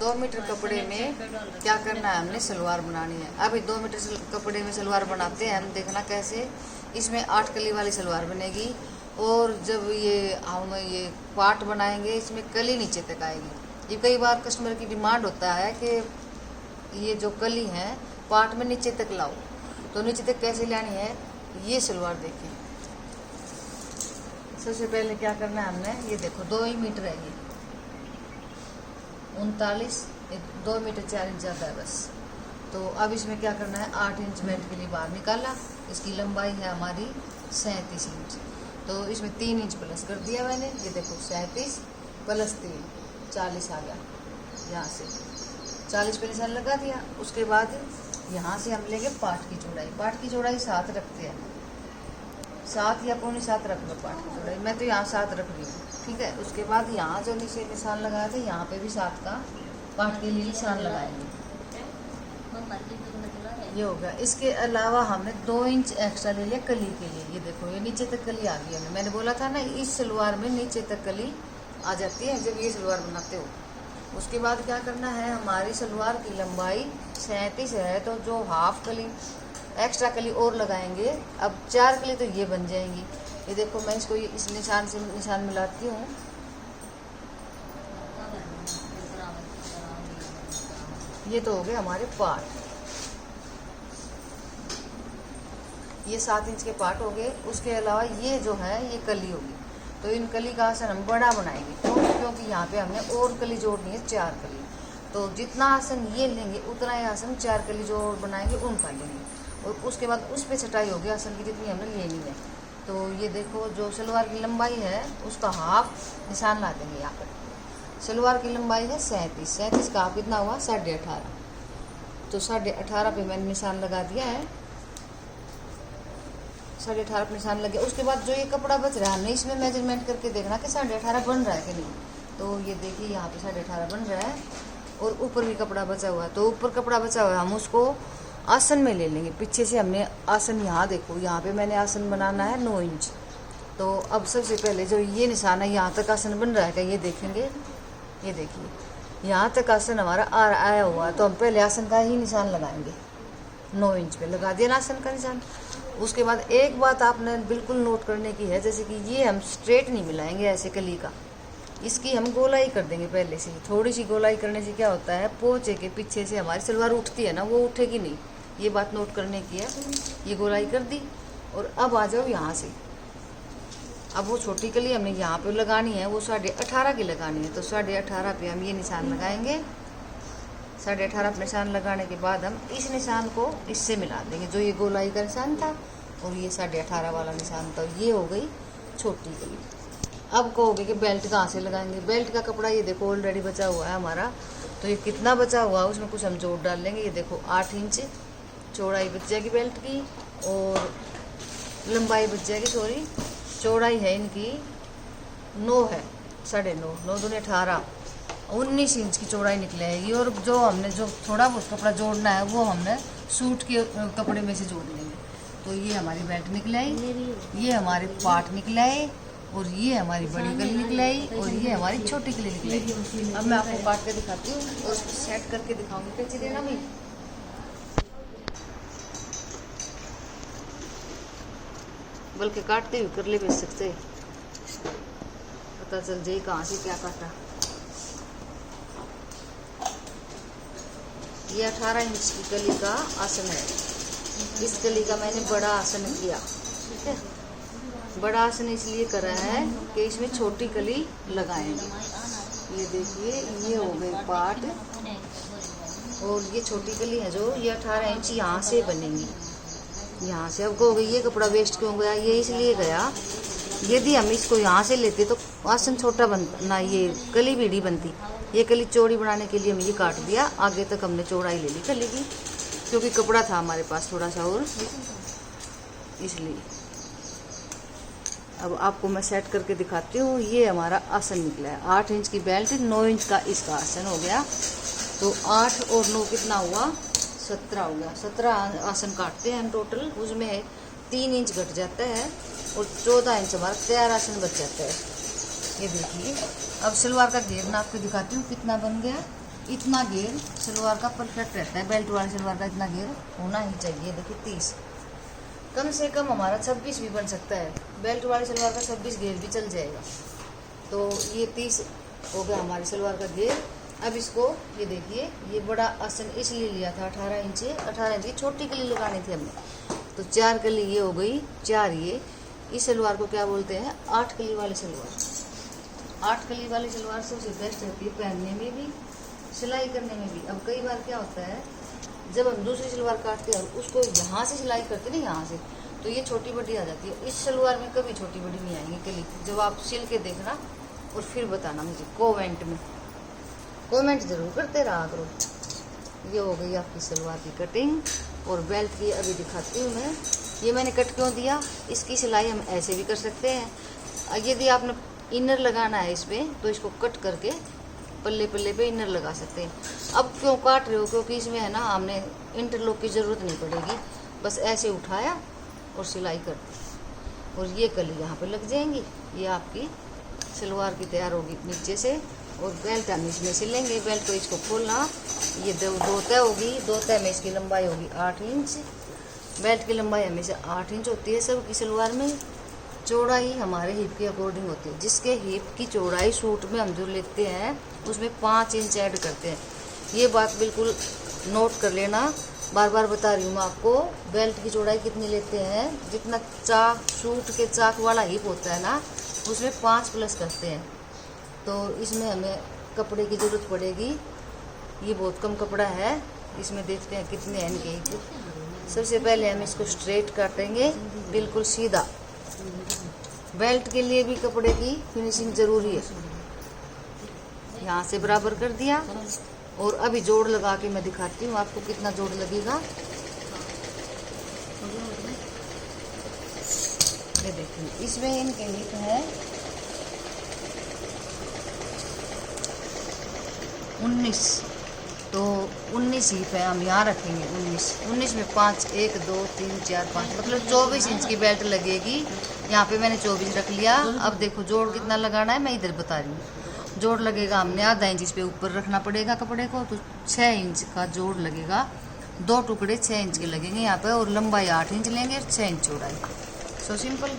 2 metre कपड़े में क्या करना है, हमने सलवार बनानी है। अभी 2 मीटर कपड़े में सलवार बनाते हैं हम, देखना कैसे। इसमें 8 कली वाली सलवार बनेगी, और जब हम ये पार्ट बनाएंगे इसमें कली नीचे तक आएगी। ये कई बार कस्टमर की डिमांड होता है कि ये जो कली है पार्ट में नीचे तक लाओ, तो नीचे तक कैसे लानी है, ये सलवार देखें। सबसे पहले क्या करना है हमने, ये देखो 2 ही मीटर है, ये 39, 2 मीटर 4 इंच ज़्यादा है बस। तो अब इसमें क्या करना है, 8 इंच बेल्ट के लिए बाहर निकाला। इसकी लंबाई है हमारी 37 इंच, तो इसमें 3 इंच प्लस कर दिया मैंने। ये देखो 37 प्लस 3 40 आ गया। यहाँ से 40 पे निशान लगा दिया। उसके बाद यहाँ से हम लेंगे पार्ट की चौड़ाई। पार्ट की चौड़ाई 7 रखते हैं, 7 या पौनी 7 रख लो पार्ट की चौड़ाई। मैं तो यहाँ 7 रख रही हूँ, ठीक है। उसके बाद यहाँ जो नीचे निशान लगाया था, यहाँ पे भी 7 का पार्ट के लिए निशान लगाएंगे। ये हो गया। इसके अलावा हमने 2 इंच एक्स्ट्रा ले लिया कली के लिए। ये देखो ये नीचे तक कली आ गई है। मैंने बोला था ना, इस सलवार में नीचे तक कली आ जाती है जब ये सलवार बनाते हो। उसके बाद क्या करना है, हमारी सलवार की लंबाई 37 है, तो जो हाफ कली एक्स्ट्रा कली और लगाएंगे। अब 4 कली तो ये बन जाएंगी। ये देखो मैं इसको इस निशान से निशान मिलाती हूँ। ये तो हो गए हमारे पार्ट, ये 7 इंच के पार्ट हो गए। उसके अलावा ये जो है ये कली होगी, तो इन कली का आसन हम बड़ा बनाएंगे। क्योंकि यहाँ पे हमने और कली जोड़नी है 4 कली। तो जितना आसन ये लेंगे उतना ही आसन 4 कली जो और बनाएंगे उनका लेंगे। और उसके बाद उस पर छटाई होगी आसन की जितनी हमने लेनी है। तो ये देखो जो सलवार की लंबाई है उसका हाफ निशान ला देंगे यहाँ पर। सलवार की लंबाई है 37 का हाफ कितना हुआ, 18.5। तो 18.5 पे मैंने निशान लगा दिया है। 18.5 पे निशान लग गया। उसके बाद जो ये कपड़ा बच रहा है हमने इसमें मेजरमेंट करके देखना कि 18.5 बन रहा है कि नहीं। तो ये देखिए यहाँ पे 18.5 बन रहा है, और ऊपर भी कपड़ा बचा हुआ है। तो ऊपर कपड़ा बचा हुआ है, हम उसको आसन में ले लेंगे। पीछे से हमने आसन, यहाँ देखो यहाँ पे मैंने आसन बनाना है 9 इंच। तो अब सबसे पहले जो ये निशान है यहाँ तक आसन बन रहा है क्या, ये देखेंगे। ये देखिए यहाँ तक आसन हमारा आया हुआ है, तो हम पहले आसन का ही निशान लगाएंगे। 9 इंच पे लगा दिया ना आसन का निशान। उसके बाद एक बात आपने बिल्कुल नोट करने की है, जैसे कि ये हम स्ट्रेट नहीं मिलाएंगे ऐसे कली का, इसकी हम गोलाई कर देंगे पहले से ही। थोड़ी सी गोलाई करने से क्या होता है, पोंचे के पीछे से हमारी सलवार उठती है ना, वो उठेगी नहीं। ये बात नोट करने की है। ये गोलाई कर दी, और अब आ जाओ यहाँ से। अब वो छोटी कली हमने यहाँ पे लगानी है, वो 18.5 की लगानी है। तो 18.5 पे हम ये निशान लगाएंगे। 18.5 पे निशान लगाने के बाद हम इस निशान को इससे मिला देंगे, जो ये गोलाई का निशान था और ये 18.5 वाला निशान था। ये हो गई छोटी कली। अब कहोगे कि बेल्ट कहाँ से लगाएंगे। बेल्ट का कपड़ा ये देखो ऑलरेडी बचा हुआ है हमारा। तो ये कितना बचा हुआ है उसमें कुछ हम जोड़ डाल लेंगे। ये देखो 8 इंच चौड़ाई बच जाएगी बेल्ट की, और लंबाई बच जाएगी, सॉरी चौड़ाई है इनकी 9 है, 9.5, 9 दूनी 18, 19 इंच की चौड़ाई निकलेगी। और जो हमने जो थोड़ा बहुत कपड़ा जोड़ना है वो हमने सूट के कपड़े में से जोड़ लेंगे। तो ये हमारी बेल्ट निकल आई, ये हमारे पार्ट निकल आए, और ये हमारी बड़ी कली निकल आई, और ये हमारी छोटी कली निकल आई। अब मैं आपको काट के दिखाती हूँ और उसको सेट करके दिखाऊंगी। कैसे देना मैं, बल्कि काटते हुए कर ले बेच सकते, पता चल जाए कहाँ से क्या काटा। ये 18 इंच की कली का आसन है। इस कली का मैंने बड़ा आसन किया, ठीक है। बड़ा आसन इसलिए करा है कि इसमें छोटी कली लगाएंगे। ये देखिए ये हो गए पार्ट, और ये छोटी कली है जो ये 18 इंच यहाँ से बनेंगी, यहाँ से। अब कहोगे ये कपड़ा वेस्ट क्यों गया, ये इसलिए गया, यदि हम इसको यहाँ से लेते तो आसन छोटा बनता ना, ये कली बीड़ी बनती। ये कली चौड़ी बनाने के लिए हमने ये काट दिया। आगे तक हमने चौड़ाई ले ली कली की, क्योंकि कपड़ा था हमारे पास थोड़ा सा और, इसलिए। अब आपको मैं सेट करके दिखाती हूँ। ये हमारा आसन निकला है, 8 इंच की बेल्ट, 9 इंच का इसका आसन हो गया। तो 8 और 9 कितना हुआ, 17 हो गया। 17 आसन काटते हैं हम टोटल, उसमें 3 इंच घट जाता है, और 14 इंच हमारा तैयार आसन बच जाता है। ये देखिए अब सलवार का घेर नाप के दिखाती हूँ कितना बन गया। इतना घेर सलवार का परफेक्ट रहता है, बेल्ट वाली सलवार का इतना घेर होना ही चाहिए। देखिए 30, कम से कम हमारा 26 भी बन सकता है, बेल्ट वाली सलवार का 26 घेर भी चल जाएगा। तो ये 30 हो गया हमारी सलवार का घेर। अब इसको ये देखिए, ये बड़ा आसन इसलिए लिया था 18 इंच, 18 इंच की छोटी कली लगानी थी हमने, तो 4 कली ये हो गई, 4 ये। इस सलवार को क्या बोलते हैं, 8 कली वाली सलवार। 8 कली वाली सलवार सबसे बेस्ट रहती है पहनने में भी, सिलाई करने में भी। अब कई बार क्या होता है, जब हम दूसरी सलवार काटते हैं उसको यहाँ से सिलाई करते ना, यहाँ से, तो ये छोटी बड़ी आ जाती है। इस सलवार में कभी छोटी बड़ी नहीं आएंगी कली। जब आप सिल के देखना और फिर बताना मुझे कमेंट में, कमेंट जरूर करते रहा करो। ये हो गई आपकी सलवार की कटिंग। और बेल्ट की अभी दिखाती हूँ मैं। ये मैंने कट क्यों दिया, इसकी सिलाई हम ऐसे भी कर सकते हैं। यदि आपने इनर लगाना है इस पर, तो इसको कट करके पल्ले पल्ले पे इनर लगा सकते हैं। अब क्यों काट रहे हो, क्योंकि इसमें है ना, हमने इंटरलॉक की ज़रूरत नहीं पड़ेगी, बस ऐसे उठाया और सिलाई कर दी, और ये कली यहाँ पे लग जाएंगी। ये आपकी सलवार की तैयार होगी नीचे से। और बेल्ट हम इसमें सिलेंगे। बेल्ट को इसको खोलना, ये दो तय होगी, 2 तय में इसकी लंबाई होगी 8 इंच। बेल्ट की लंबाई हमेशा 8 इंच होती है सब की सलवार में। चौड़ाई हमारे हिप के अकॉर्डिंग होती है, जिसके हिप की चौड़ाई सूट में हम जो लेते हैं उसमें 5 इंच ऐड करते हैं। ये बात बिल्कुल नोट कर लेना, बार बार बता रही हूँ मैं आपको। बेल्ट की चौड़ाई कितनी लेते हैं, जितना चाक, सूट के चाक वाला हिप होता है ना, उसमें 5 प्लस करते हैं। तो इसमें हमें कपड़े की ज़रूरत पड़ेगी। ये बहुत कम कपड़ा है, इसमें देखते हैं कितने हैं इनके हिप। सबसे पहले हम इसको स्ट्रेट काटेंगे, बिल्कुल सीधा। बेल्ट के लिए भी कपड़े की फिनिशिंग ज़रूरी है। यहाँ से बराबर कर दिया, और अभी जोड़ लगा के मैं दिखाती हूँ आपको कितना जोड़ लगेगा। ये देखिए, इसमें इनके हिप है 19, तो 19 हिप है, हम यहाँ रखेंगे 19 में 5, 1 2 3 4 5, मतलब 24 इंच की बेल्ट लगेगी। यहाँ पे मैंने 24 रख लिया। अब देखो जोड़ कितना लगाना है, मैं इधर बता रही हूँ। जोड़ लगेगा हमने आधा इंच इस पे ऊपर रखना पड़ेगा कपड़े को, तो 6 इंच का जोड़ लगेगा। 2 टुकड़े 6 इंच के लगेंगे यहाँ पे, और लंबाई 8 इंच लेंगे, 6 इंच चौड़ाई। So simple.